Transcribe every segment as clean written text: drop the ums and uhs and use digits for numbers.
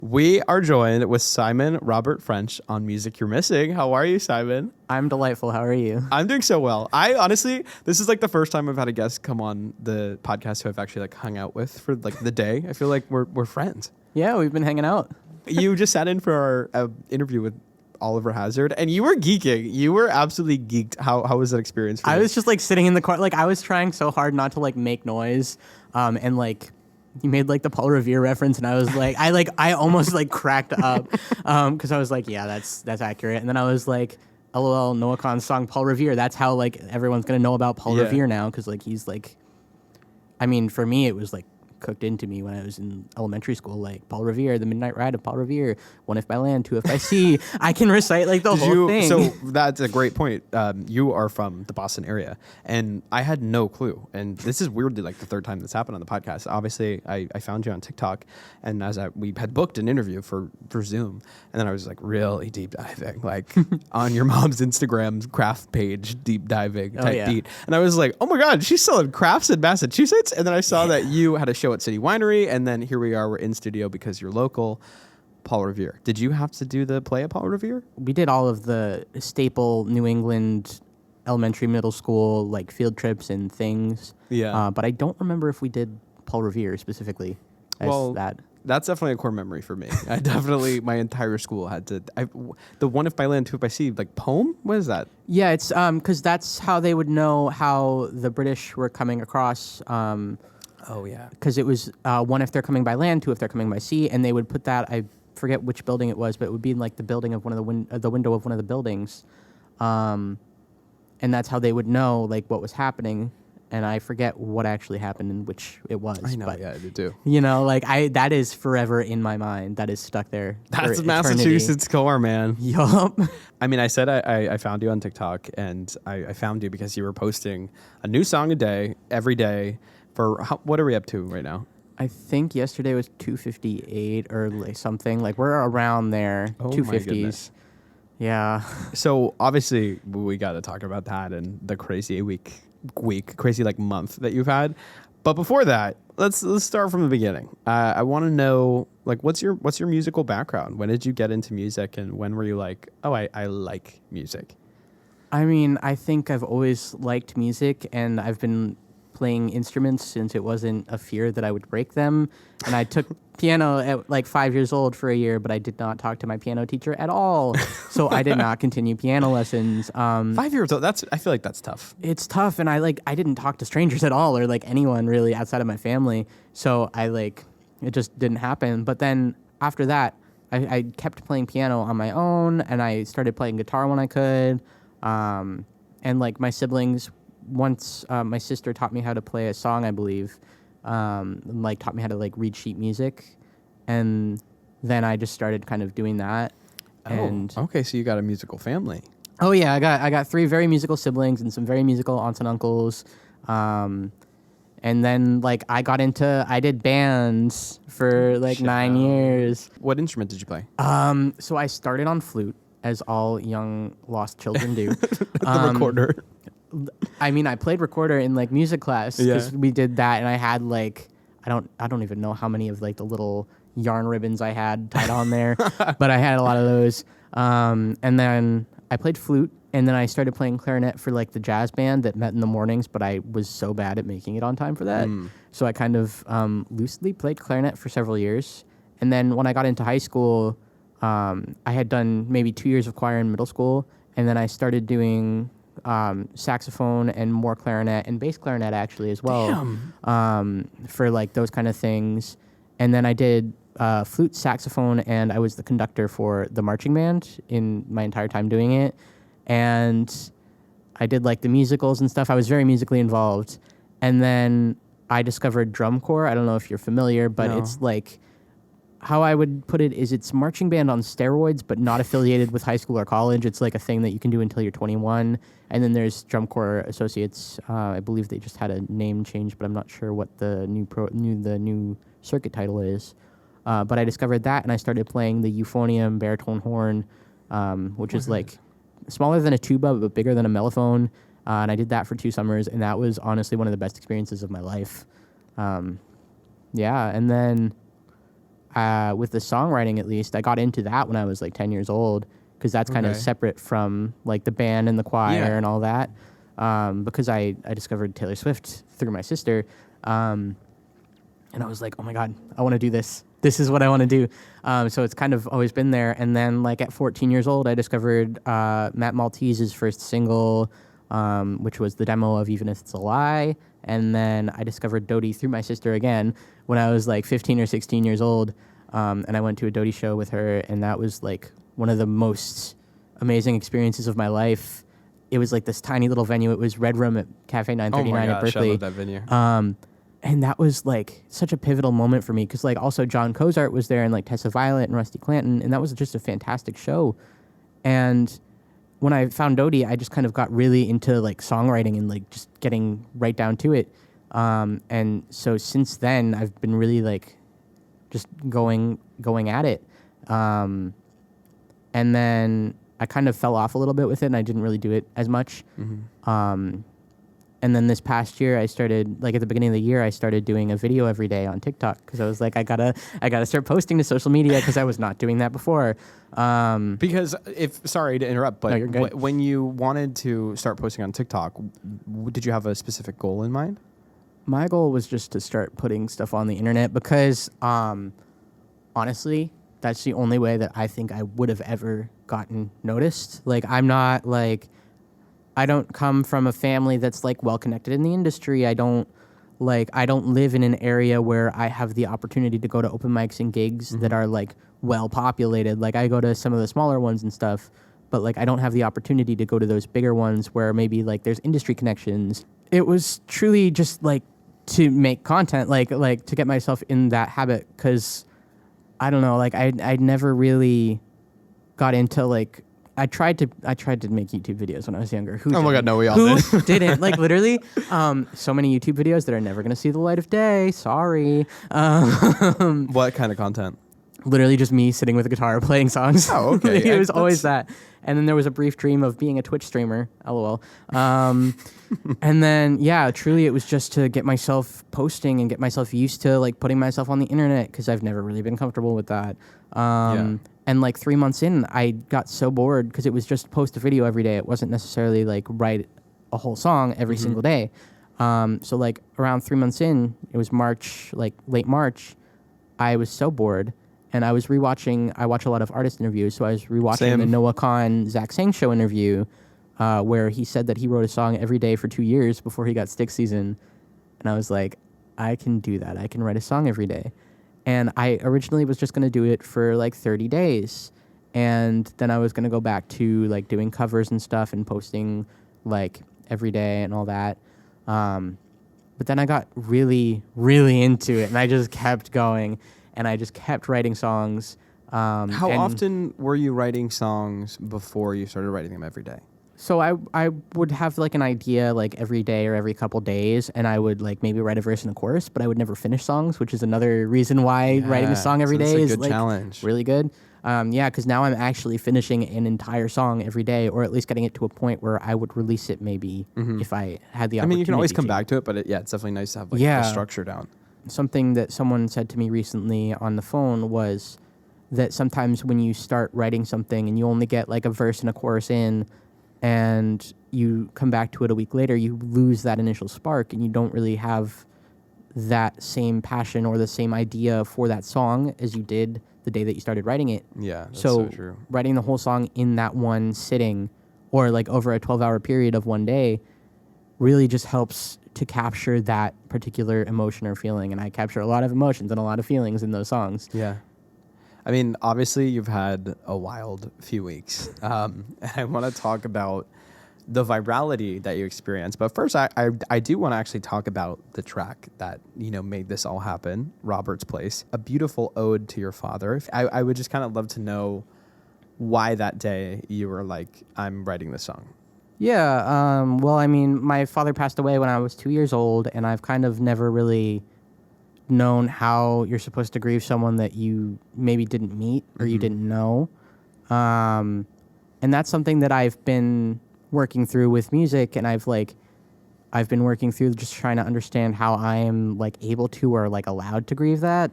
We are joined with Simon Robert French on Music You're Missing. How are you, Simon? I'm delightful. How are you? I'm doing so well. I honestly, this is like the first time I've had a guest come on the podcast who I've actually like hung out with for like the day. I feel like we're friends. Yeah, we've been hanging out. You just sat in for our interview with Oliver Hazard, and you were geeking. You were absolutely geeked. How was that experience for you? I was just like sitting in the car, like I was trying so hard not to like make noise, and like you made like the Paul Revere reference, and I was like, I almost like cracked up, because I was like, yeah, that's accurate. And then I was like, LOL, Noah Kahan's song Paul Revere. That's how like everyone's gonna know about Paul Revere now, because like he's like, I mean, for me it was like cooked into me when I was in elementary school, like Paul Revere, The Midnight Ride of Paul Revere, One If by Land, Two If by Sea. I can recite like the whole thing. So that's a great point. You are from the Boston area, and I had no clue. And this is weirdly like the third time that's happened on the podcast. Obviously, I found you on TikTok, and we had booked an interview for Zoom, and then I was like really deep diving, like on your mom's Instagram's craft page, deep diving type beat. And I was like, oh my God, she's selling crafts in Massachusetts. And then I saw that you had a show at City Winery, and then here we are, we're in studio because you're local. Paul Revere. Did you have to do the play at Paul Revere? We did all of the staple New England elementary, middle school, like field trips and things. Yeah. But I don't remember if we did Paul Revere specifically. That's definitely a core memory for me. My entire school had to. The One If by Land, Two If by Sea, like poem? What is that? Yeah, it's because that's how they would know how the British were coming across. Oh, yeah. Because it was one if they're coming by land, two if they're coming by sea, and they would put that, I forget which building it was, but it would be in like the building of one of the window of one of the buildings. And that's how they would know like what was happening. And I forget what actually happened and which it was. I know, but, yeah, I do. You know, like that is forever in my mind. That is stuck there. That's Massachusetts core, man. Yup. I mean, I said I found you on TikTok, and I found you because you were posting a new song a day, every day. What are we up to right now? I think yesterday was 258 or like something. Like we're around there. Oh, 250s. My goodness. Yeah. So obviously we got to talk about that and the crazy crazy like month that you've had. But before that, let's start from the beginning. I want to know like what's your musical background? When did you get into music, and when were you like, oh, I like music? I mean, I think I've always liked music, and I've been playing instruments since it wasn't a fear that I would break them. And I took piano at like 5 years old for a year, but I did not talk to my piano teacher at all. So I did not continue piano lessons. 5 years old, I feel like that's tough. It's tough, and I didn't talk to strangers at all, or like anyone really outside of my family. So it just didn't happen. But then after that, I kept playing piano on my own, and I started playing guitar when I could. And like my siblings, once my sister taught me how to play a song, I believe, and like taught me how to like read sheet music, and then I just started kind of doing that. And okay, so you got a musical family. Oh yeah, I got 3 very musical siblings and some very musical aunts and uncles. And then like I did bands for like 9 years. What instrument did you play? So I started on flute, as all young lost children do. The recorder. I mean, I played recorder in like music class because we did that, and I had like I don't even know how many of like the little yarn ribbons I had tied on there, but I had a lot of those. And then I played flute, and then I started playing clarinet for like the jazz band that met in the mornings, but I was so bad at making it on time for that. So I kind of loosely played clarinet for several years. And then when I got into high school, I had done maybe 2 years of choir in middle school, and then I started doing saxophone and more clarinet and bass clarinet actually as well. For like those kind of things. And then I did flute, saxophone, and I was the conductor for the marching band in my entire time doing it. And I did like the musicals and stuff. I was very musically involved. And then I discovered drum corps. I don't know if you're familiar, but it's like, how I would put it is it's marching band on steroids, but not affiliated with high school or college. It's like a thing that you can do until you're 21. And then there's drum corps associates. I believe they just had a name change, but I'm not sure what the new circuit title is. But I discovered that, and I started playing the euphonium baritone horn, which is like smaller than a tuba but bigger than a mellophone. And I did that for 2 summers, and that was honestly one of the best experiences of my life. And then with the songwriting, at least, I got into that when I was like 10 years old, because that's kind of separate from like the band and the choir and all that. Because I discovered Taylor Swift through my sister. And I was like, oh my God, I want to do this. This is what I want to do. So it's kind of always been there. And then like at 14 years old, I discovered Matt Maltese's first single, which was the demo of Even If It's a Lie. And then I discovered Dodie through my sister again when I was like 15 or 16 years old. And I went to a Dodie show with her, and that was like one of the most amazing experiences of my life. It was like this tiny little venue. It was Red Room at Cafe 939 at Berkeley. I love that venue. And that was like such a pivotal moment for me, because like also John Cozart was there, and like Tessa Violet and Rusty Clanton, and that was just a fantastic show. And when I found Dodie, I just kind of got really into like songwriting and like just getting right down to it. And so since then, I've been really like just going at it. And then I kind of fell off a little bit with it, and I didn't really do it as much. And then this past year, I started, like at the beginning of the year, I started doing a video every day on TikTok, because I was like, I gotta start posting to social media, because I was not doing that before. Because sorry to interrupt, but No, you're good. when you wanted to start posting on TikTok, did you have a specific goal in mind? My goal was just to start putting stuff on the internet, because honestly, that's the only way that I think I would have ever gotten noticed. Like, I don't come from a family that's like well connected in the industry. I don't live in an area where I have the opportunity to go to open mics and gigs that are like well populated. Like, I go to some of the smaller ones and stuff, but like I don't have the opportunity to go to those bigger ones where maybe like there's industry connections. It was truly just like to make content, like to get myself in that habit, because I don't know, like I never really got into like, I tried to make YouTube videos when I was younger. Oh my God, no, we all did. Who didn't? Like, literally, so many YouTube videos that are never going to see the light of day. Sorry. What kind of content? Literally just me sitting with a guitar playing songs. Oh, okay. It was always that. And then there was a brief dream of being a Twitch streamer. LOL. And then, yeah, truly it was just to get myself posting and get myself used to like putting myself on the internet, because I've never really been comfortable with that. And like 3 months in, I got so bored, because it was just post a video every day. It wasn't necessarily like write a whole song every single day. So like around 3 months in, it was March, like late March, I was so bored. And I was I watch a lot of artist interviews, so I was rewatching the Noah Kahan, Zach Sang Show interview, where he said that he wrote a song every day for 2 years before he got Stick Season. And I was like, I can do that. I can write a song every day. And I originally was just going to do it for like 30 days. And then I was going to go back to like doing covers and stuff and posting like every day and all that. But then I got really, really into it, and I just kept going, and I just kept writing songs. How often were you writing songs before you started writing them every day? So I would have like an idea like every day or every couple days, and I would like maybe write a verse and a chorus, but I would never finish songs, which is another reason why writing a song every day is like challenge. Really good. Because now I'm actually finishing an entire song every day, or at least getting it to a point where I would release it maybe if I had the opportunity. I mean, you can always come back to it, but it's definitely nice to have like the structure down. Something that someone said to me recently on the phone was that sometimes when you start writing something and you only get like a verse and a chorus in, and you come back to it a week later, you lose that initial spark, and you don't really have that same passion or the same idea for that song as you did the day that you started writing it. Yeah, that's so true. Writing the whole song in that one sitting, or like over a 12-hour period of one day, really just helps to capture that particular emotion or feeling. And I capture a lot of emotions and a lot of feelings in those songs. Yeah. I mean, obviously, you've had a wild few weeks. And I want to talk about the virality that you experienced. But first, I do want to actually talk about the track that, made this all happen, Robert's Place, a beautiful ode to your father. I would just kind of love to know why that day you were like, I'm writing this song. Yeah. Well, I mean, my father passed away when I was 2 years old, and I've kind of never really known how you're supposed to grieve someone that you maybe didn't meet or you didn't know. And that's something that I've been working through with music, and I've been working through just trying to understand how I am like able to or like allowed to grieve that.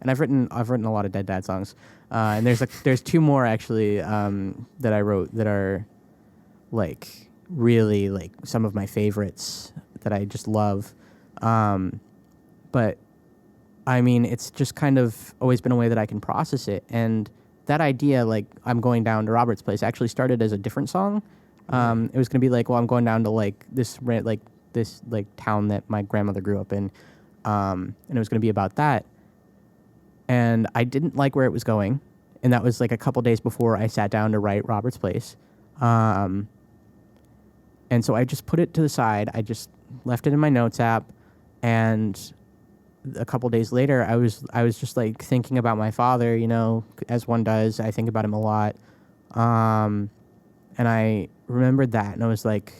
and I've written a lot of Dead Dad songs, and there's two more actually that I wrote that are like really like some of my favorites that I just love, but I mean it's just kind of always been a way that I can process it, and that idea like I'm going down to Robert's place actually started as a different song. It was gonna be like, well, I'm going down to like this town that my grandmother grew up in, and it was gonna be about that. And I didn't like where it was going, and that was like a couple days before I sat down to write Robert's Place. And so I just put it to the side. I just left it in my notes app, and a couple days later, I was just like thinking about my father, you know, as one does. I think about him a lot. And I remembered that, and I was like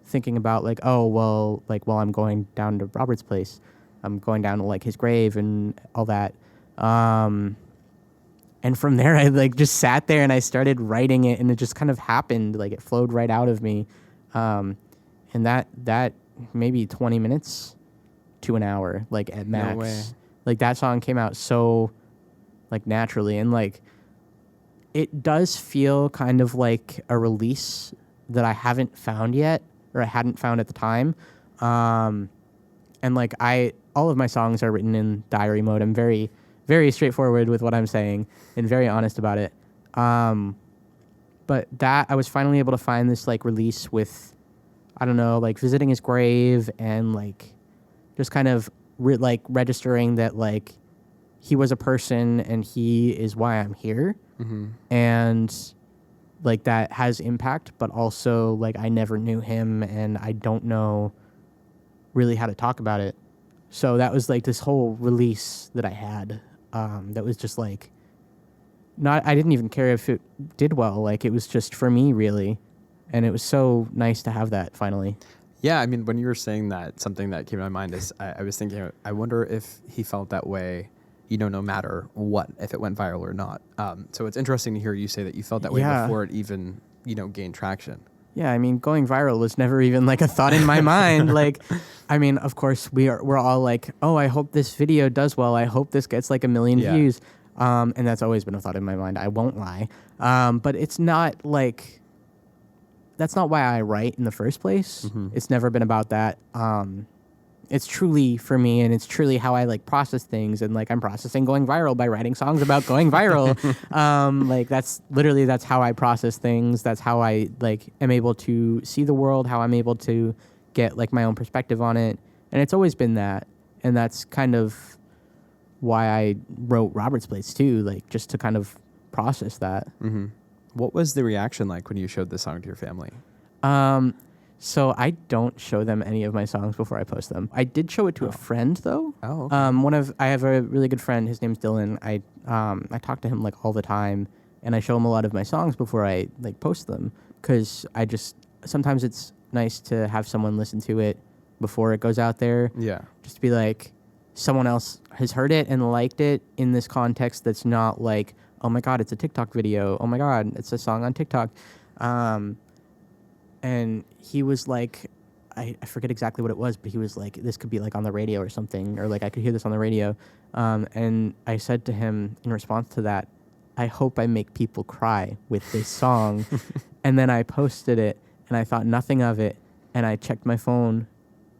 thinking about like, oh, well, like, I'm going down to Robert's place. I'm going down to like his grave and all that. And from there, I like just sat there and I started writing it, and it just kind of happened. Like it flowed right out of me. And that maybe 20 minutes to an hour, like at max. No way. Like that song came out so like naturally, and like it does feel kind of like a release that I haven't found yet, or I hadn't found at the time. And like all of my songs are written in diary mode. I'm very, very straightforward with what I'm saying and very honest about it. But that I was finally able to find this like release with, I don't know, like visiting his grave and like just kind of registering that like he was a person and he is why I'm here. Mm-hmm. And like that has impact, but also like I never knew him and I don't know really how to talk about it. So that was like this whole release that I had that was just like I didn't even care if it did well. Like it was just for me really. And it was so nice to have that finally. Yeah, I mean, when you were saying that, something that came to my mind is I was thinking, I wonder if he felt that way, you know, no matter what, if it went viral or not. So it's interesting to hear you say that you felt that way before it even, you know, gained traction. Yeah, I mean, going viral was never even like a thought in my mind. Like, I mean, of course, we're all like, oh, I hope this video does well. I hope this gets like 1 million views. And that's always been a thought in my mind. I won't lie. But it's not like, that's not why I write in the first place. Mm-hmm. It's never been about that. It's truly for me, and it's truly how I like process things. And like I'm processing going viral by writing songs about going viral. Like that's how I process things. That's how I like am able to see the world, how I'm able to get like my own perspective on it. And it's always been that. And that's kind of why I wrote Robert's Place too, like just to kind of process that. Mm-hmm. What was the reaction like when you showed the song to your family? So I don't show them any of my songs before I post them. I did show it to a friend though. Oh, okay. I have a really good friend. His name's Dylan. I talk to him like all the time, and I show him a lot of my songs before I like post them, because sometimes it's nice to have someone listen to it before it goes out there. Yeah. Just to be like, someone else has heard it and liked it in this context that's not like, oh my God, it's a TikTok video. Oh my God, it's a song on TikTok. And he was like, I forget exactly what it was, but he was like, this could be like on the radio or something, or like I could hear this on the radio. And I said to him in response to that, I hope I make people cry with this song. And then I posted it and I thought nothing of it. And I checked my phone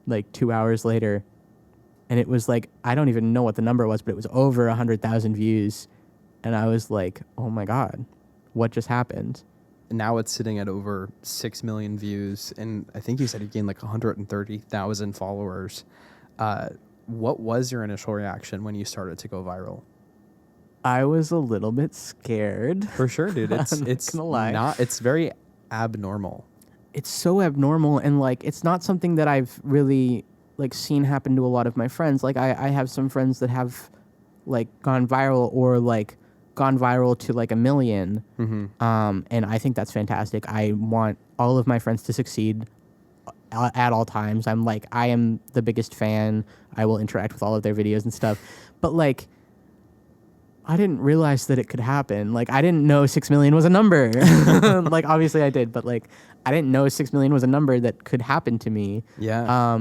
like 2 hours later, and it was like, I don't even know what the number was, but it was over 100,000 views. And I was like, oh my God, what just happened? Now it's sitting at over 6 million views. And I think you said you gained like 130,000 followers. What was your initial reaction when you started to go viral? I was a little bit scared. For sure, dude. It's gonna lie. It's very abnormal. It's so abnormal. And like, it's not something that I've really like seen happen to a lot of my friends. Like I have some friends that have like gone viral or like gone viral to like 1 million. Mm-hmm. And I think that's fantastic. I want all of my friends to succeed at all times. I'm like, I am the biggest fan. I will interact with all of their videos and stuff. But like, I didn't realize that it could happen. Like, I didn't know 6 million was a number. Like, obviously I did, but like, I didn't know 6 million was a number that could happen to me. Yeah.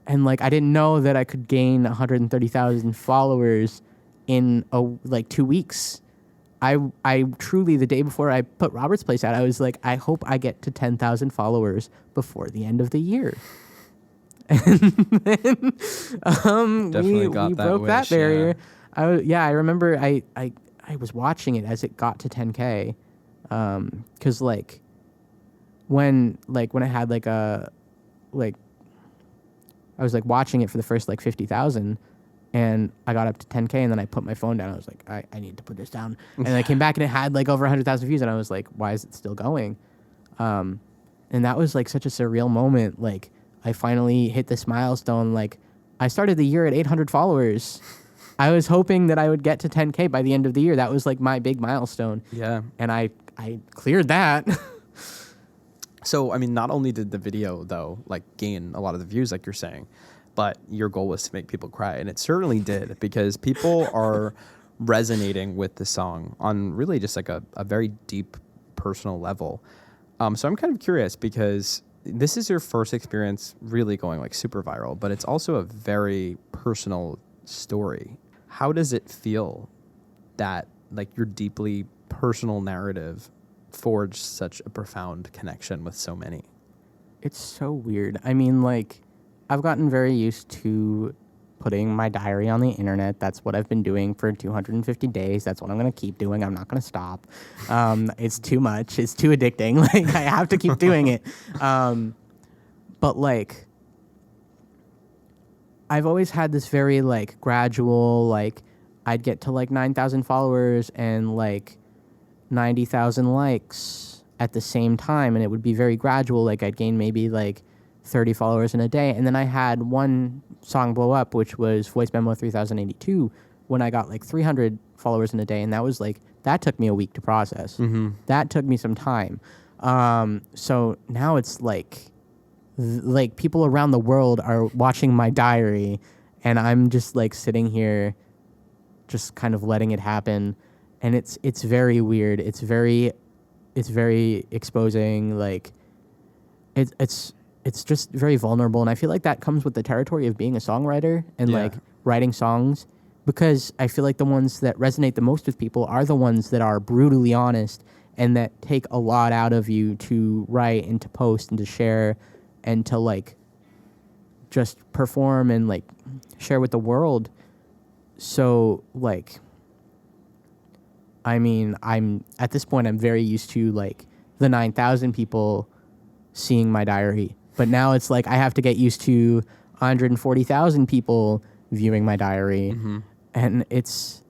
And like, I didn't know that I could gain 130,000 followers in 2 weeks. I truly, the day before I put Robert's Place out, I was like, I hope I get to 10,000 followers before the end of the year. And then we broke that barrier. Yeah. I remember I was watching it as it got to 10K, because when I had I was watching it for the first 50,000. And I got up to 10K, and then I put my phone down. I was like, I need to put this down. And I came back, and it had over 100,000 views. And I was like, why is it still going? And that was such a surreal moment. I finally hit this milestone. I started the year at 800 followers. I was hoping that I would get to 10K by the end of the year. That was my big milestone. Yeah. And I cleared that. So, I mean, not only did the video, though, gain a lot of the views, like you're saying, but your goal was to make people cry. And it certainly did, because people are resonating with the song on really just a very deep personal level. So I'm kind of curious, because this is your first experience really going super viral, but it's also a very personal story. How does it feel that your deeply personal narrative forged such a profound connection with so many? It's so weird. I mean, I've gotten very used to putting my diary on the internet. That's what I've been doing for 250 days. That's what I'm going to keep doing. I'm not going to stop. It's too much. It's too addicting. I have to keep doing it. But I've always had this very gradual, I'd get to 9,000 followers and 90,000 likes at the same time. And it would be very gradual. I'd gain maybe 30 followers in a day. And then I had one song blow up, which was Voice Memo 3082, when I got 300 followers in a day. And that was that took me a week to process. Mm-hmm. That took me some time. So now it's people around the world are watching my diary, and I'm just sitting here just kind of letting it happen. And it's very weird. It's very exposing. It's just very vulnerable, and I feel that comes with the territory of being a songwriter and writing songs, because I feel the ones that resonate the most with people are the ones that are brutally honest and that take a lot out of you to write and to post and to share and to just perform and share with the world. So I mean, I'm at this point I'm very used to the 9,000 people seeing my diary. But now it's I have to get used to 140,000 people viewing my diary. Mm-hmm. And it's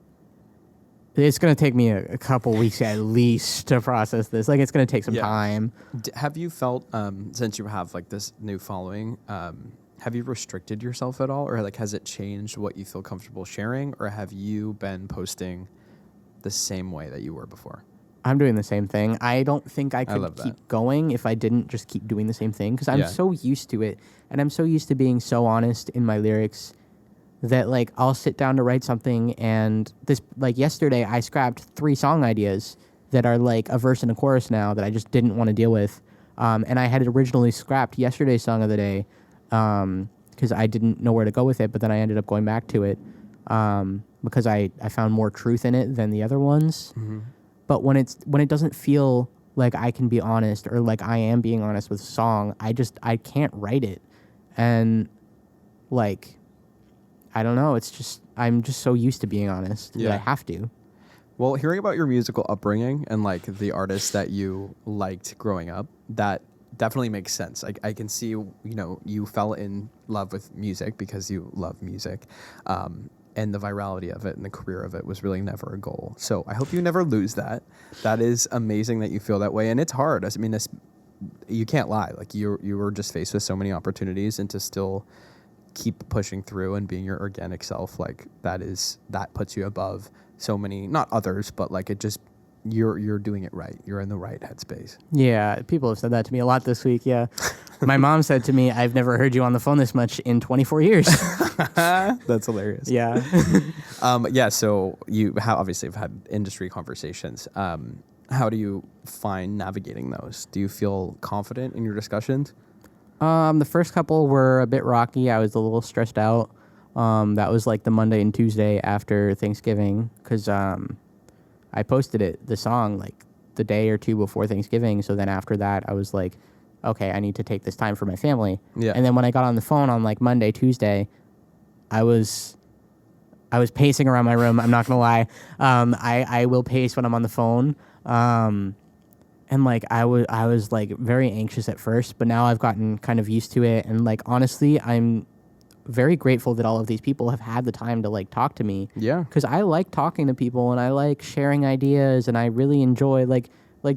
going to take me a couple weeks at least to process this. It's going to take some time. Have you felt, since you have this new following, have you restricted yourself at all? Or has it changed what you feel comfortable sharing? Or have you been posting the same way that you were before? I'm doing the same thing. I don't think I could keep going if I didn't just keep doing the same thing, because I'm so used to it, and I'm so used to being so honest in my lyrics that I'll sit down to write something, and this yesterday I scrapped 3 song ideas that are a verse and a chorus now that I just didn't want to deal with, and I had originally scrapped yesterday's song of the day because I didn't know where to go with it, but then I ended up going back to it because I found more truth in it than the other ones. Mm-hmm. But when it doesn't feel like I can be honest, or I am being honest with a song, I can't write it. And I don't know, I'm just so used to being honest that I have to. Well, hearing about your musical upbringing and the artists that you liked growing up, that definitely makes sense. I can see, you fell in love with music because you love music. And the virality of it and the career of it was really never a goal. So I hope you never lose that. That is amazing that you feel that way. And it's hard. I mean, you can't lie. You were just faced with so many opportunities, and to still keep pushing through and being your organic self, that puts you above so many, not others, but you're doing it right. You're in the right headspace. Yeah, people have said that to me a lot this week. Yeah. My mom said to me, I've never heard you on the phone this much in 24 years. That's hilarious. Yeah. So you obviously have had industry conversations. How do you find navigating those? Do you feel confident in your discussions? The first couple were a bit rocky. I was a little stressed out. That was like the Monday and Tuesday after Thanksgiving, because I posted the song like the day or two before Thanksgiving. So then after that, I was like, okay, I need to take this time for my family. Yeah. And then when I got on the phone on like Monday, Tuesday, I was pacing around my room. I'm not gonna lie. I will pace when I'm on the phone. And like I was like very anxious at first, but now I've gotten kind of used to it. And like honestly, I'm very grateful that all of these people have had the time to like talk to me. Yeah. Because I like talking to people and I like sharing ideas and I really enjoy like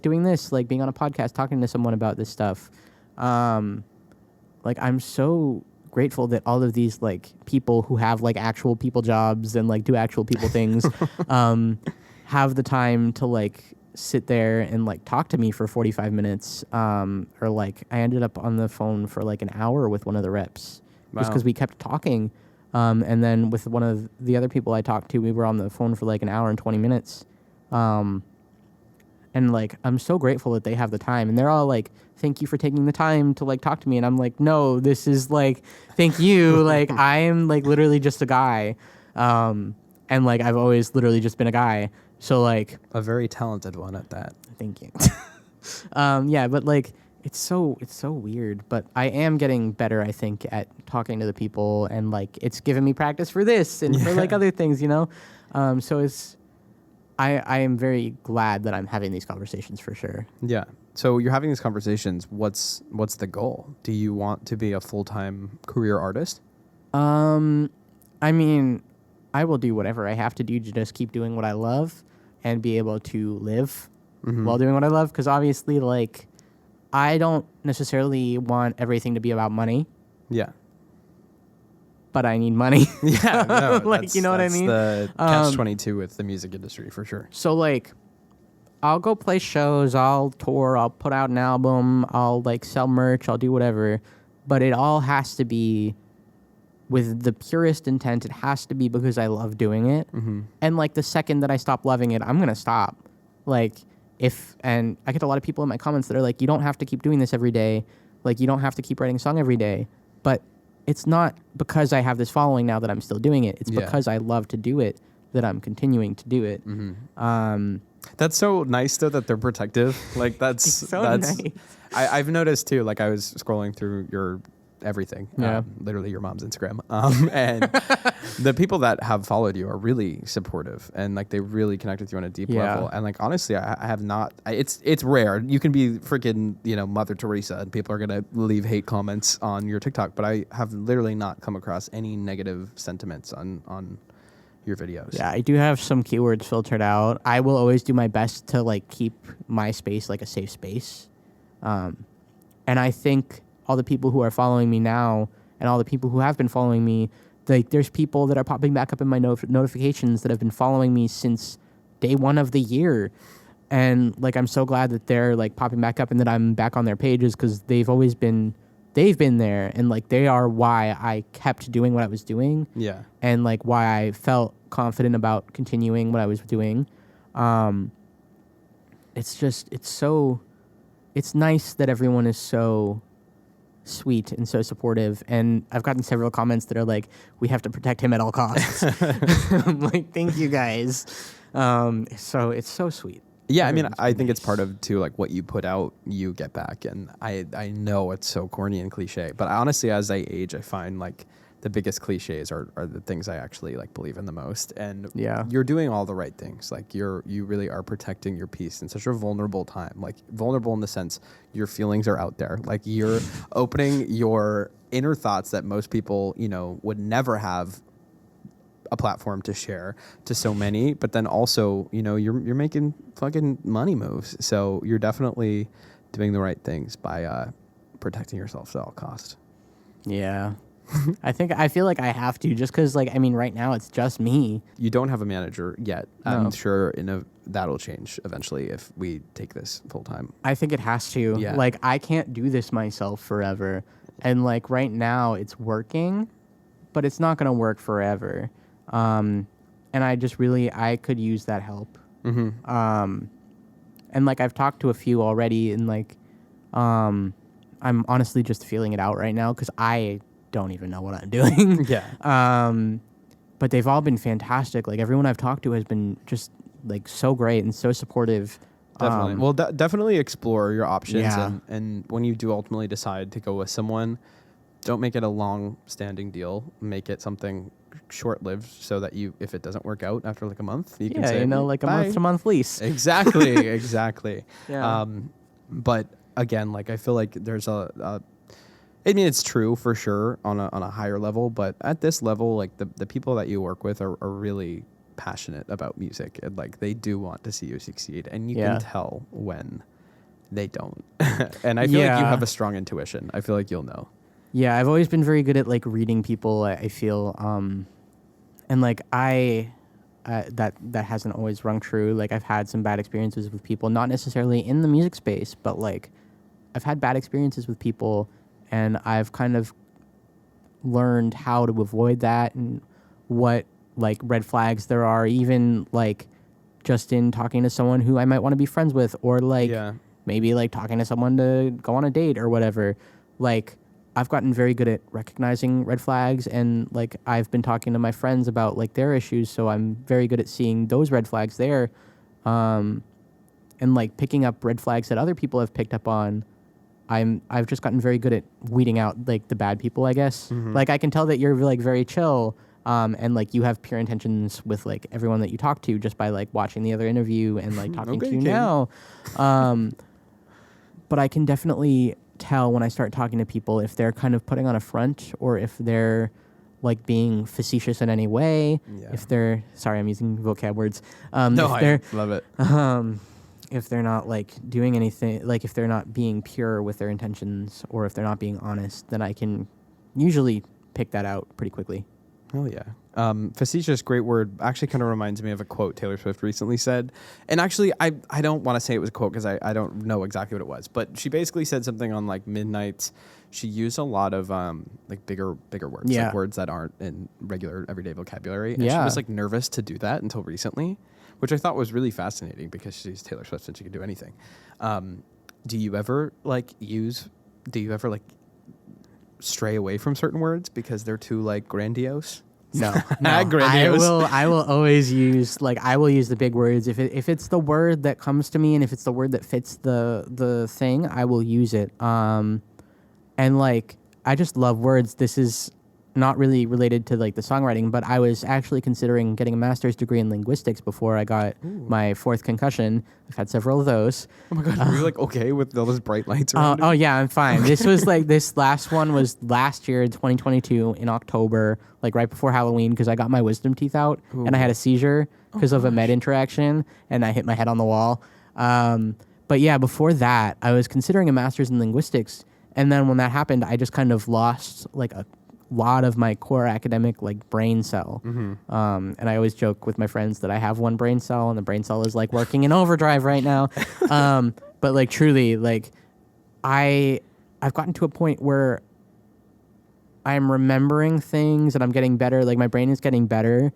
doing this, like being on a podcast, talking to someone about this stuff. Like I'm so grateful that all of these like people who have like actual people jobs and like do actual people things have the time to like sit there and like talk to me for 45 minutes. Or like I ended up on the phone for like an hour with one of the reps. Wow. Just because we kept talking. And then with one of the other people I talked to, we were on the phone for like an hour and 20 minutes. And like, I'm so grateful that they have the time. And they're all like, thank you for taking the time to like talk to me. And I'm like, no, this is like, thank you. Like, I am like literally just a guy. And like, I've always literally just been a guy. So like. A very talented one at that. Thank you. Yeah, but like, it's so weird, but I am getting better, I think, at talking to the people, and like it's given me practice for this and for like other things, you know. So I am very glad that I'm having these conversations for sure. Yeah. So you're having these conversations. What's the goal? Do you want to be a full-time career artist? I mean, I will do whatever I have to do to just keep doing what I love and be able to live while doing what I love, because obviously, like, I don't necessarily want everything to be about money. Yeah. But I need money. Yeah, no, like, you know what I mean? That's the catch-22 with the music industry, for sure. So, like, I'll go play shows, I'll tour, I'll put out an album, I'll, like, sell merch, I'll do whatever. But it all has to be with the purest intent. It has to be because I love doing it. Mm-hmm. And, like, the second that I stop loving it, I'm going to stop. Like, and I get a lot of people in my comments that are like, you don't have to keep doing this every day. Like, you don't have to keep writing a song every day. But it's not because I have this following now that I'm still doing it. It's because I love to do it that I'm continuing to do it. Mm-hmm. That's so nice, though, that they're protective. Like, that's nice. I've noticed, too. Like, I was scrolling through your everything. Literally your mom's Instagram. And the people that have followed you are really supportive, and like they really connect with you on a deep level. And like, honestly, I have not, it's rare. You can be freaking, Mother Teresa and people are going to leave hate comments on your TikTok, but I have literally not come across any negative sentiments on your videos. Yeah, I do have some keywords filtered out. I will always do my best to like keep my space like a safe space. And I think all the people who are following me now and all the people who have been following me, like there's people that are popping back up in my notifications that have been following me since day one of the year. And like, I'm so glad that they're like popping back up and that I'm back on their pages, because they've been there, and like they are why I kept doing what I was doing. Yeah. And like why I felt confident about continuing what I was doing. It's nice that everyone is so sweet and so supportive, and I've gotten several comments that are like, we have to protect him at all costs. I'm like, thank you guys. So it's so sweet. Yeah, I mean, I think it's part of too, like what you put out, you get back, and I know it's so corny and cliche, but honestly, as I age, I find like the biggest cliches are the things I actually like believe in the most. And you're doing all the right things. Like you really are protecting your peace in such a vulnerable time. Like vulnerable in the sense your feelings are out there. Like you're opening your inner thoughts that most people, would never have a platform to share to so many. But then also, you're making fucking money moves. So you're definitely doing the right things by protecting yourself at all costs. Yeah. I feel like I have to, just because, like, I mean, right now it's just me. You don't have a manager yet. No. I'm sure that'll change eventually if we take this full time. I think it has to. Yeah. Like, I can't do this myself forever. And, like, right now it's working, but it's not going to work forever. And I could use that help. Mm-hmm. And, like, I've talked to a few already, and, like, I'm honestly just feeling it out right now, because I don't even know what I'm doing. Yeah. But they've all been fantastic. Like everyone I've talked to has been just like so great and so supportive. Definitely. Well, definitely explore your options. Yeah. And when you do ultimately decide to go with someone, don't make it a long-standing deal. Make it something short-lived so that if it doesn't work out after like a month, you can say, like bye. a month-to-month lease. Exactly. Exactly. Yeah. But again, like I feel like there's I mean, it's true for sure on a higher level, but at this level, like the people that you work with are really passionate about music, and like they do want to see you succeed, and you can tell when they don't. And I feel like you have a strong intuition. I feel like you'll know. Yeah, I've always been very good at like reading people. I feel, and like that hasn't always rung true. Like I've had some bad experiences with people, not necessarily in the music space, but like I've had bad experiences with people, and I've kind of learned how to avoid that and what like red flags there are, even like just in talking to someone who I might want to be friends with, or like maybe like talking to someone to go on a date or whatever. Like I've gotten very good at recognizing red flags, and like I've been talking to my friends about like their issues, so I'm very good at seeing those red flags there, and like picking up red flags that other people have picked up on. I've just gotten very good at weeding out like the bad people, I guess. Mm-hmm. Like I can tell that you're like very chill, and like you have pure intentions with like everyone that you talk to just by like watching the other interview and like talking to you now. But I can definitely tell when I start talking to people if they're kind of putting on a front, or if they're like being facetious in any way. Yeah. If they're, sorry, I'm using vocab words. No, I love it. If they're not like doing anything, like if they're not being pure with their intentions, or if they're not being honest, then I can usually pick that out pretty quickly. Oh yeah. Facetious, great word. Actually kind of reminds me of a quote Taylor Swift recently said. And actually, I don't want to say it was a quote because I don't know exactly what it was. But she basically said something on like Midnights. She used a lot of like bigger words, like words that aren't in regular everyday vocabulary. And she was like nervous to do that until recently, which I thought was really fascinating because she's Taylor Swift and she can do anything. Do you ever stray away from certain words because they're too like grandiose? No. Grandiose. I will always use I will use the big words if it's the word that comes to me, and if it's the word that fits the thing, I will use it. And like I just love words. This is not really related to like the songwriting, but I was actually considering getting a master's degree in linguistics before I got my fourth concussion. I've had several of those. Oh my God, were you like okay with all those bright lights around? Oh yeah, I'm fine. Okay. This was like, this last one was last year, 2022 in October, like right before Halloween, because I got my wisdom teeth out and I had a seizure because of a med interaction, and I hit my head on the wall. But yeah, before that, I was considering a master's in linguistics, and then when that happened, I just kind of lost like a lot of my core academic like brain cell. Mm-hmm. And I always joke with my friends that I have one brain cell, and the brain cell is like working in overdrive right now. But like truly, like I've gotten to a point where I'm remembering things and I'm getting better. Like my brain is getting better,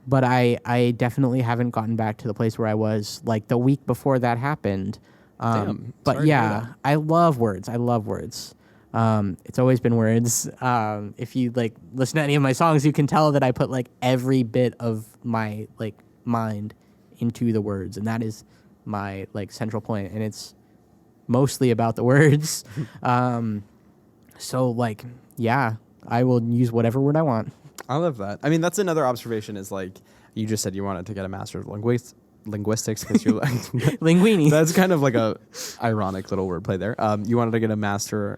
but I definitely haven't gotten back to the place where I was like the week before that happened. But yeah, I love words. It's always been words. If you like listen to any of my songs, you can tell that I put like every bit of my like mind into the words, and that is my like central point, and it's mostly about the words. So like, yeah, I will use whatever word I want. I love that. I mean, that's another observation is like, you just said you wanted to get a master of linguistics because you're like linguini. That's kind of like a ironic little wordplay there. You wanted to get a master.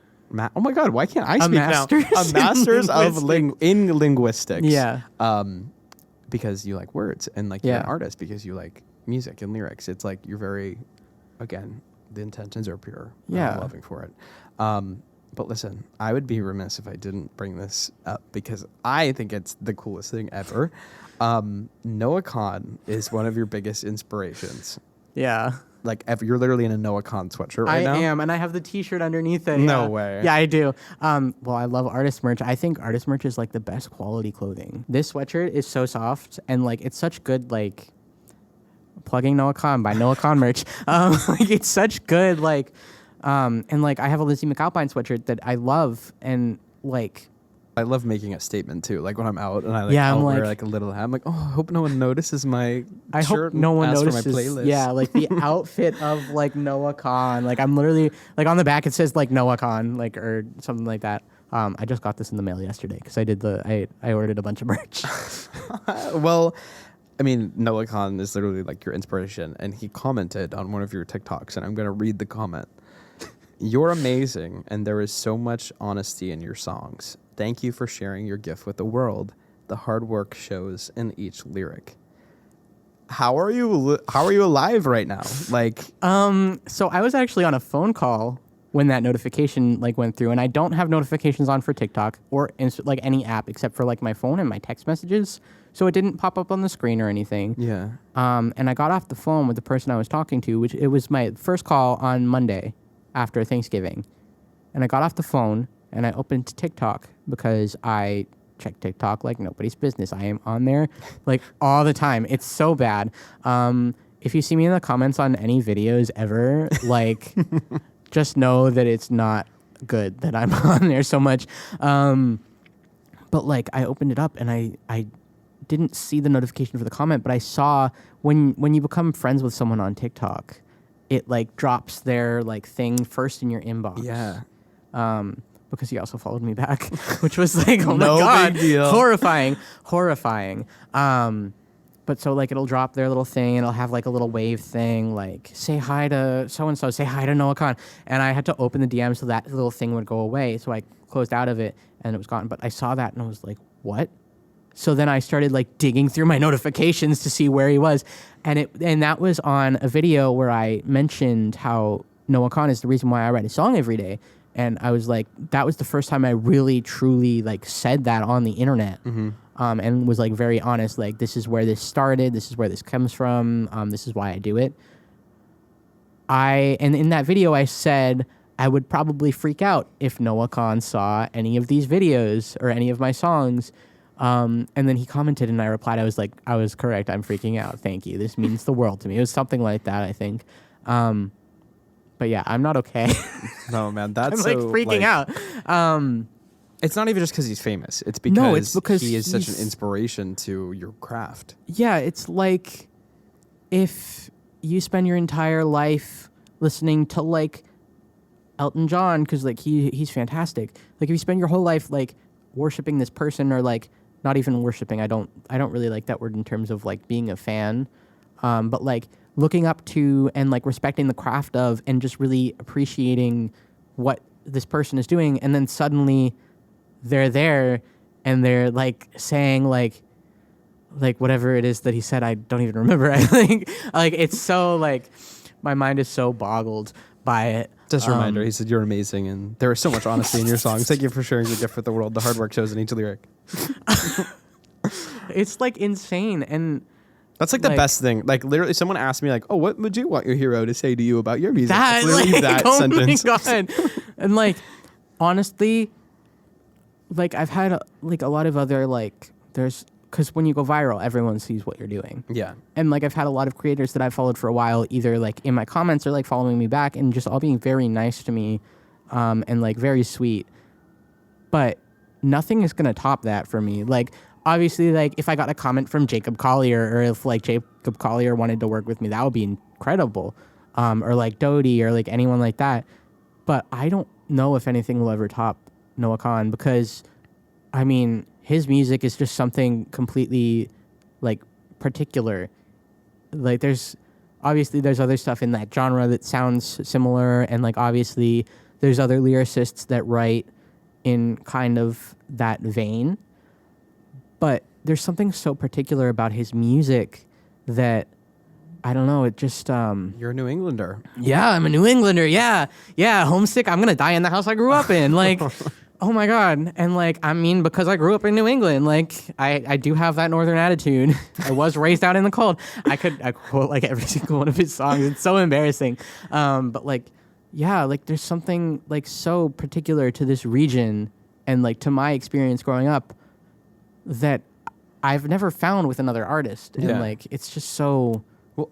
Oh my God! Why can't I speak now? A master's in linguistics. Yeah. Because you like words, and like you're an artist because you like music and lyrics. It's like you're very, again, the intentions are pure. Yeah. I'm loving for it. But listen, I would be remiss if I didn't bring this up because I think it's the coolest thing ever. Noah Kahan is one of your biggest inspirations. Yeah. Like, you're literally in a Noah Kahan sweatshirt right now? I am, and I have the T-shirt underneath it. No way. Yeah, I do. Well, I love artist merch. I think artist merch is, like, the best quality clothing. This sweatshirt is so soft, and, like, it's such good, like, plugging Noah Kahan by Noah Kahan merch. Like, it's such good, like, and, like, I have a Lizzie McAlpine sweatshirt that I love, and, like, I love making a statement too. Like when I'm out and I'm I'll like, wear like a little hat. I'm like, oh, I hope no one notices my I shirt. hope no one and asks notices. for my playlist. Yeah, like the outfit of like Noah Kahan. Like I'm literally like on the back it says like Noah Kahan, like or something like that. I just got this in the mail yesterday because I ordered a bunch of merch. Well, I mean, Noah Kahan is literally like your inspiration, and he commented on one of your TikToks, and I'm gonna read the comment. You're amazing, and there is so much honesty in your songs. Thank you for sharing your gift with the world. The hard work shows in each lyric. How are you alive right now? Like, So I was actually on a phone call when that notification like went through, and I don't have notifications on for TikTok or like any app except for like my phone and my text messages. So it didn't pop up on the screen or anything. yeah. And I got off the phone with the person I was talking to, which it was my first call on Monday after Thanksgiving. And I got off the phone and I opened TikTok because I check TikTok like nobody's business. I am on there like all the time. It's so bad. If you see me in the comments on any videos ever, like just know that it's not good that I'm on there so much. But like I opened it up and I didn't see the notification for the comment, but I saw when you become friends with someone on TikTok, it like drops their like thing first in your inbox. Yeah. Because he also followed me back, which was like, oh my No God, big deal. horrifying. But so like it'll drop their little thing, and it'll have like a little wave thing, like say hi to so-and-so, say hi to Noah Kahan. And I had to open the DM so that little thing would go away. So I closed out of it and it was gone. But I saw that and I was like, what? So then I started like digging through my notifications to see where he was. And that was on a video where I mentioned how Noah Kahan is the reason why I write a song every day. And I was like, that was the first time I really, truly like said that on the internet. Mm-hmm. And was like very honest, like this is where this started, this is where this comes from, this is why I do it. And in that video I said I would probably freak out if Noah Kahan saw any of these videos or any of my songs. And then he commented and I replied, I was like, I was correct, I'm freaking out, thank you, this means the world to me. It was something like that, I think. But yeah, I'm not okay. No, man, that's I'm like so, freaking out. It's not even just because he's famous. It's because he is such an he's- inspiration to your craft. Yeah, it's like if you spend your entire life listening to like Elton John, because like he's fantastic. Like if you spend your whole life like worshiping this person, or like not even worshiping, I don't really like that word in terms of like being a fan, but like looking up to and like respecting the craft of and just really appreciating what this person is doing, and then suddenly they're there and they're like saying like whatever it is that he said, I don't even remember. I think like it's so like my mind is so boggled by it. Just a reminder, he said you're amazing, and there is so much honesty in your songs. Thank you for sharing your gift with the world. The hard work shows in each lyric. It's like insane, and that's like the like- best thing. Like literally, someone asked me like, "Oh, what would you want your hero to say to you about your music?" that It's literally like, that oh sentence. my God. And like honestly, like I've had like a lot of other like because when you go viral, everyone sees what you're doing. Yeah, And like I've had a lot of creators that I've followed for a while, either like in my comments or like following me back, and just all being very nice to me, and like very sweet. But nothing is gonna top that for me. Like obviously, like if I got a comment from Jacob Collier, or if like Jacob Collier wanted to work with me, that would be incredible. Or like Dodie, or like anyone like that. But I don't know if anything will ever top Noah Kahan, because I mean his music is just something completely like particular. Like there's other stuff in that genre that sounds similar, and like obviously there's other lyricists that write in kind of that vein, but there's something so particular about his music that I don't know, it just you're a New Englander. yeah, I'm a New Englander. Yeah, homesick. I'm gonna die in the house I grew up in. Like, oh my God. And like, I mean, because I grew up in New England, like I do have that northern attitude. I was raised out in the cold. I quote like every single one of his songs. It's so embarrassing. But like, yeah, like there's something like so particular to this region and like to my experience growing up that I've never found with another artist. And Yeah. like, it's just so. Well,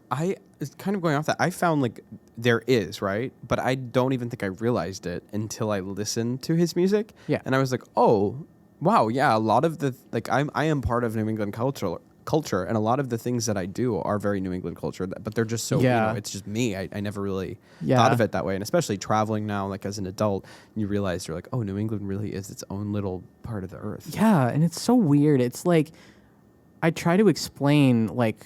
it's kind of going off that. I found like there is, right? But I don't even think I realized it until I listened to his music. Yeah. And I was like, oh, Wow, yeah, a lot of the like I am part of New England culture, and a lot of the things that I do are very New England culture, but they're just so it's just me. I never really thought of it that way, and especially traveling now, like as an adult, you realize you're like, oh, New England really is its own little part of the earth. Yeah, and it's so weird. It's like I try to explain like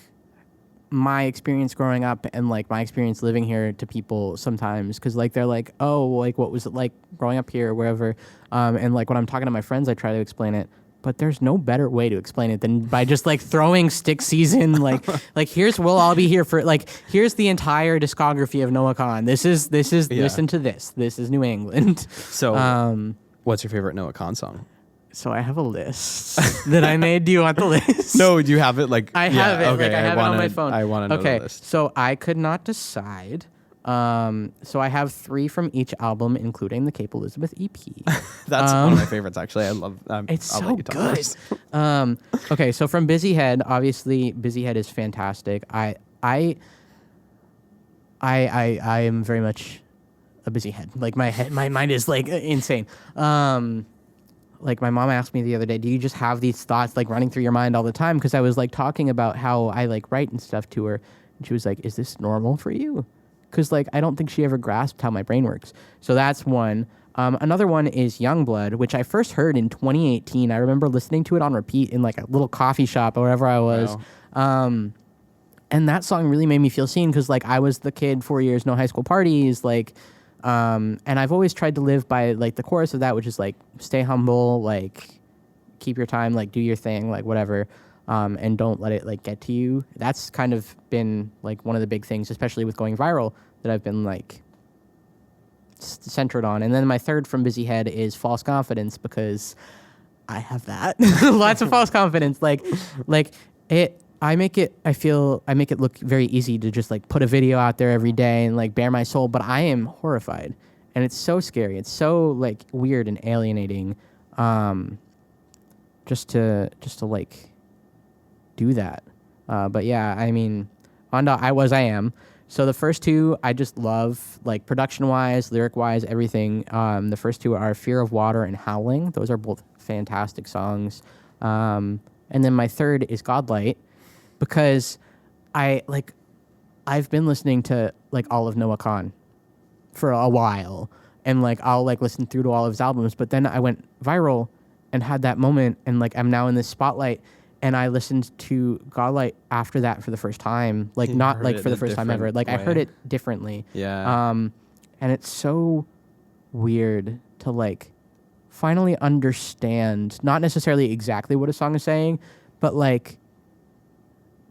my experience growing up and like my experience living here to people sometimes, because like they're like, oh, like what was it like growing up here or wherever, and like when I'm talking to my friends I try to explain it, but there's no better way to explain it than by just like throwing Stick Season like we'll all be here for like here's the entire discography of Noah Kahan. This is listen to this is New England. So what's your favorite Noah Kahan song? So I have a list that I made. Do you want the list? No, do you have it? Like I have it. Okay, like I have it on my phone. I want to know the list. So I could not decide. So I have 3 from each album, including the Cape Elizabeth EP. That's one of my favorites, actually. I love. It's so good. Okay, so from Busy Head, obviously, Busy Head is fantastic. I am very much a busy head. Like my mind is like insane. Like my mom asked me the other day, do you just have these thoughts like running through your mind all the time? Because I was like talking about how I like write and stuff to her. And she was like, is this normal for you? Because like I don't think she ever grasped how my brain works. So that's one. Another one is Youngblood, which I first heard in 2018. I remember listening to it on repeat in like a little coffee shop or wherever I was. Wow. And that song really made me feel seen because like I was the kid 4 years, no high school parties, like and I've always tried to live by like the chorus of that, which is like stay humble, like keep your time, like do your thing, like whatever, and don't let it like get to you. That's kind of been like one of the big things, especially with going viral, that I've been like centered on. And then my third from Busy Head is False Confidence, because I have that. Lots of false confidence. Like it. I make it look very easy to just like put a video out there every day and like bare my soul, but I am horrified, and it's so scary. It's so like weird and alienating, just to like do that. But yeah, I mean, on to I Was I Am. So the first 2 I just love, like production wise, lyric wise, everything. The first 2 are Fear of Water and Howling. Those are both fantastic songs. And then my third is Godlight, because I've been listening to like all of Noah Kahan for a while, and like I'll like listen through to all of his albums, but then I went viral and had that moment, and like I'm now in this spotlight, and I listened to Godlight after that for the first time, like not like for the first time ever, like I heard it differently. Yeah. And it's so weird to like finally understand, not necessarily exactly what a song is saying, but like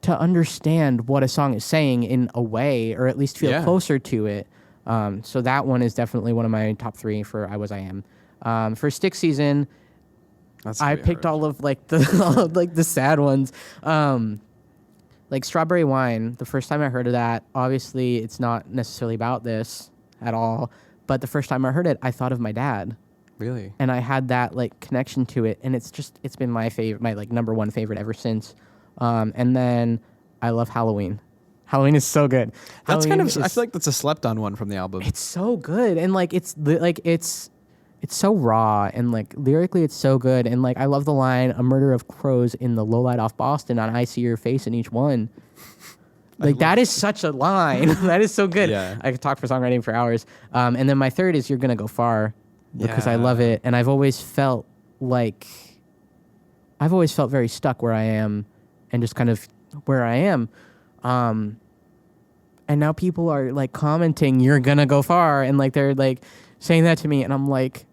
to understand what a song is saying in a way, or at least feel closer to it. So that one is definitely one of my top 3 for I Was I Am. For Stick Season, I picked all of like the sad ones. Like Strawberry Wine, the first time I heard of that, obviously it's not necessarily about this at all, but the first time I heard it, I thought of my dad. Really? And I had that like connection to it, and it's been my favorite, my like number 1 favorite ever since. And then I love Halloween. Halloween is so good. I feel like that's a slept on one from the album. It's so good. And like, it's so raw, and like lyrically it's so good. And like, I love the line, a murder of crows in the low light off Boston, and I see your face in each one. Like that is such a line. That is so good. Yeah. I could talk for songwriting for hours. And then my third is You're Gonna Go Far, because I love it. And I've always felt very stuck where I am, and just kind of where I am. And now people are like commenting, You're Gonna Go Far, and like they're like saying that to me, and I'm like,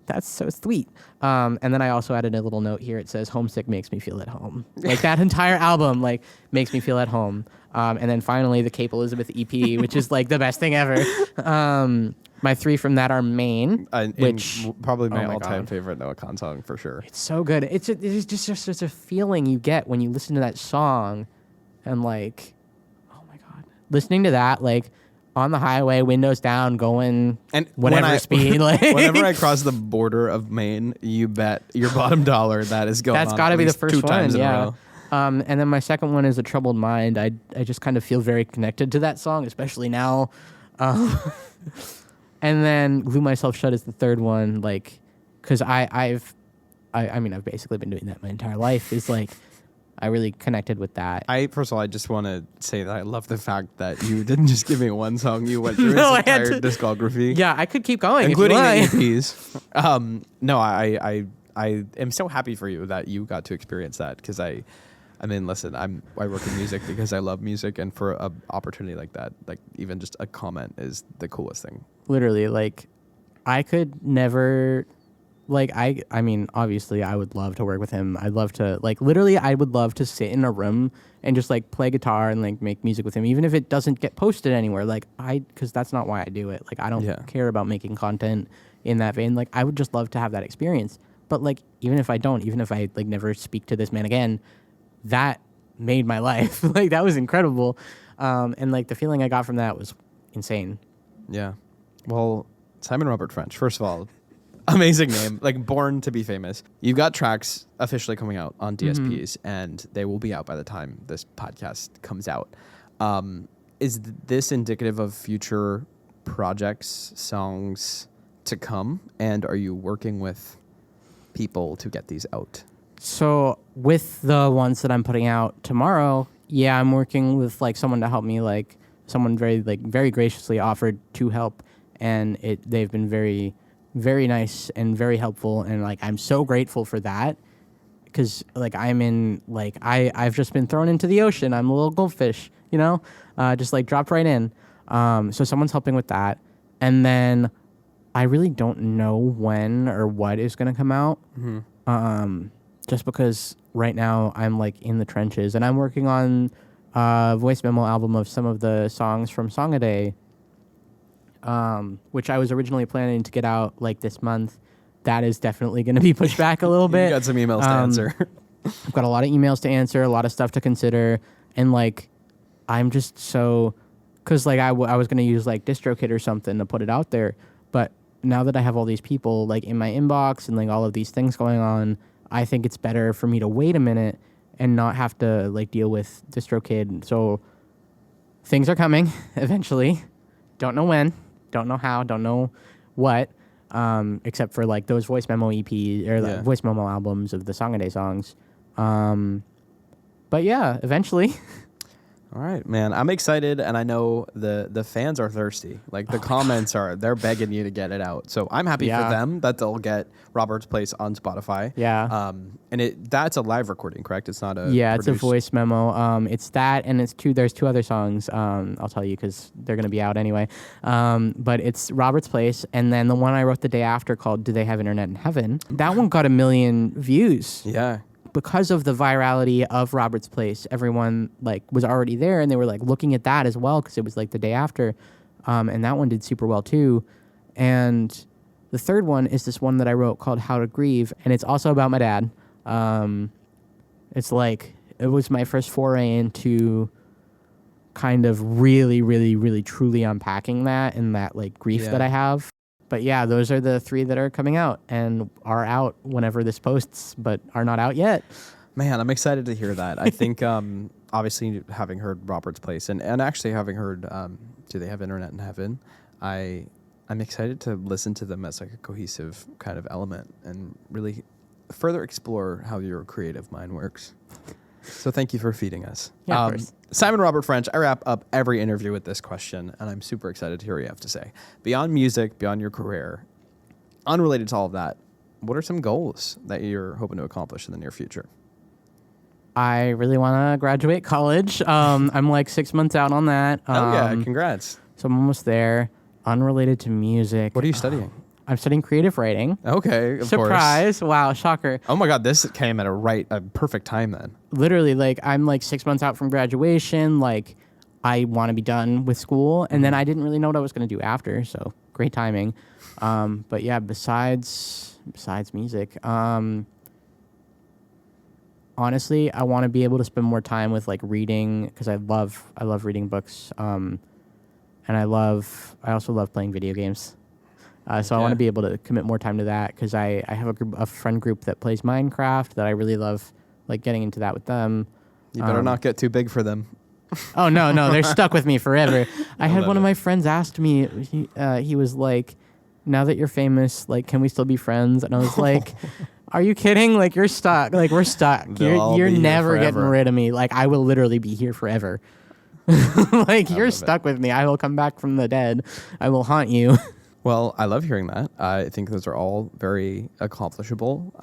that's so sweet. And then I also added a little note here. It says, Homesick makes me feel at home. Like that entire album like makes me feel at home. And then finally the Cape Elizabeth EP, which is like the best thing ever. My 3 from that are Maine, which probably my all-time favorite Noah Kahan song for sure. It's so good. It's just a feeling you get when you listen to that song, and like, oh my God, listening to that like on the highway, windows down, going and whatever speed. Like whenever I cross the border of Maine, you bet your bottom dollar that is going. That's got to be the first 2 times in a row. And then my second one is A Troubled Mind. I just kind of feel very connected to that song, especially now. And then Glue Myself Shut is the third one, like, because I've I mean, I've basically been doing that my entire life. Is like, I really connected with that. First of all, I just want to say that I love the fact that you didn't just give me one song. You went through No, his I had entire to- discography. Yeah, I could keep going, including if the you want. EPs. No, I am so happy for you that you got to experience that, because I mean, listen, I work in music because I love music, and for a opportunity like that, like even just a comment is the coolest thing. Literally, like, I could never, like, I mean, obviously, I would love to work with him. I'd love to, like, literally, I would love to sit in a room and just, like, play guitar and, like, make music with him, even if it doesn't get posted anywhere. Like, because that's not why I do it. Like, I don't care about making content in that vein. Like, I would just love to have that experience. But, like, even if I like, never speak to this man again, that made my life. Like, that was incredible. And, like, the feeling I got from that was insane. Yeah. Well, Simon Robert French, first of all, amazing name, like born to be famous. You've got tracks officially coming out on DSPs, and they will be out by the time this podcast comes out. Is this indicative of future projects, songs to come? And are you working with people to get these out? So with the ones that I'm putting out tomorrow, yeah, I'm working with like someone to help me. Like someone very graciously offered to help, and they've been very, very nice and very helpful, and like I'm so grateful for that, because like I've just been thrown into the ocean. I'm a little goldfish, just like dropped right in. So someone's helping with that, and then I really don't know when or what is going to come out. Just because right now I'm like in the trenches, and I'm working on a voice memo album of some of the songs from Song a Day, which I was originally planning to get out like this month. That is definitely going to be pushed back a little bit. You got some emails to answer. I've got a lot of emails to answer, a lot of stuff to consider, and like I'm just so, because like I was going to use like DistroKid or something to put it out there, but now that I have all these people like in my inbox and like all of these things going on, I think it's better for me to wait a minute and not have to like deal with DistroKid. So things are coming eventually. Don't know when, don't know how, don't know what, except for like those voice memo EP or like voice memo albums of the Song a Day songs. But yeah, eventually. All right, man. I'm excited, and I know the fans are thirsty. Like the comments they're begging you to get it out. So I'm happy for them that they'll get Robert's Place on Spotify. Yeah. And that's a live recording, correct? It's not a it's a voice memo. It's that, and there's two other songs. I'll tell you because they're gonna be out anyway. But it's Robert's Place, and then the one I wrote the day after called "Do They Have Internet in Heaven?" That one got 1 million views. Yeah. Because of the virality of Robert's Place, everyone like was already there, and they were like looking at that as well because it was like the day after, and that one did super well too. And the third one is this one that I wrote called "How to Grieve," and it's also about my dad. It's like it was my first foray into kind of really, really, really truly unpacking that and that like grief that I have. But yeah, those are the 3 that are coming out and are out whenever this posts, but are not out yet. Man, I'm excited to hear that. I think, obviously, having heard Robert's Place and actually having heard Do They Have Internet in Heaven, I'm excited to listen to them as like a cohesive kind of element and really further explore how your creative mind works. So thank you for feeding us. Yeah, of course. Simon Robert French, I wrap up every interview with this question, and I'm super excited to hear what you have to say. Beyond music, beyond your career, unrelated to all of that, what are some goals that you're hoping to accomplish in the near future? I really want to graduate college. I'm like 6 months out on that. Oh yeah, congrats. So I'm almost there. Unrelated to music. What are you studying? I'm studying creative writing. Okay, of course. Surprise. Wow, shocker. Oh my God, this came at a perfect time then. Literally, like, I'm like 6 months out from graduation. Like, I want to be done with school. And then I didn't really know what I was going to do after. So, great timing. But yeah, besides music, honestly, I want to be able to spend more time with like reading because I love reading books. And I also love playing video games. So I want to be able to commit more time to that because I have a friend group that plays Minecraft that I really love, like getting into that with them. You better not get too big for them. Oh, no, they're stuck with me forever. I had one of my friends asked me, he was like, now that you're famous, like, can we still be friends? And I was like, Are you kidding? Like, you're stuck. Like, we're stuck. You're never getting rid of me. Like, I will literally be here forever. Like, you're stuck with me. I will come back from the dead. I will haunt you. Well, I love hearing that. I think those are all very accomplishable.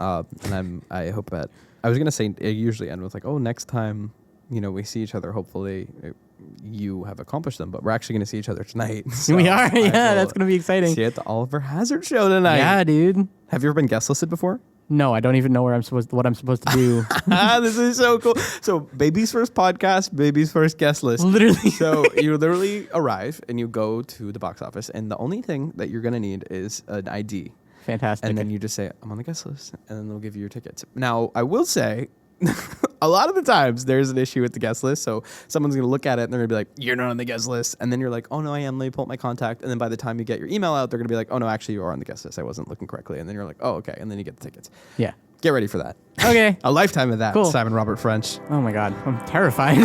And I hope that I was going to say it usually end with like, oh, next time, we see each other, hopefully you have accomplished them, but we're actually going to see each other tonight. So we are. Yeah, that's going to be exciting. See you at the Oliver Hazard show tonight. Yeah, dude. Have you ever been guest listed before? No, I don't even know what I'm supposed to do. This is so cool. So, baby's first podcast, baby's first guest list. Literally. So you literally arrive and you go to the box office, and the only thing that you're gonna need is an ID. Fantastic. And then you just say, "I'm on the guest list," and then they'll give you your tickets. Now, I will say, a lot of the times there's an issue with the guest list. So someone's gonna look at it and they're gonna be like, "You're not on the guest list," and then you're like, "Oh no, I am." Let me pull up my contact, and then by the time you get your email out, they're gonna be like, "Oh no, actually you are on the guest list. I wasn't looking correctly," and then you're like, "Oh okay," and then you get the tickets. Yeah. Get ready for that. Okay. A lifetime of that. Cool. Simon Robert French. Oh my God, I'm terrified.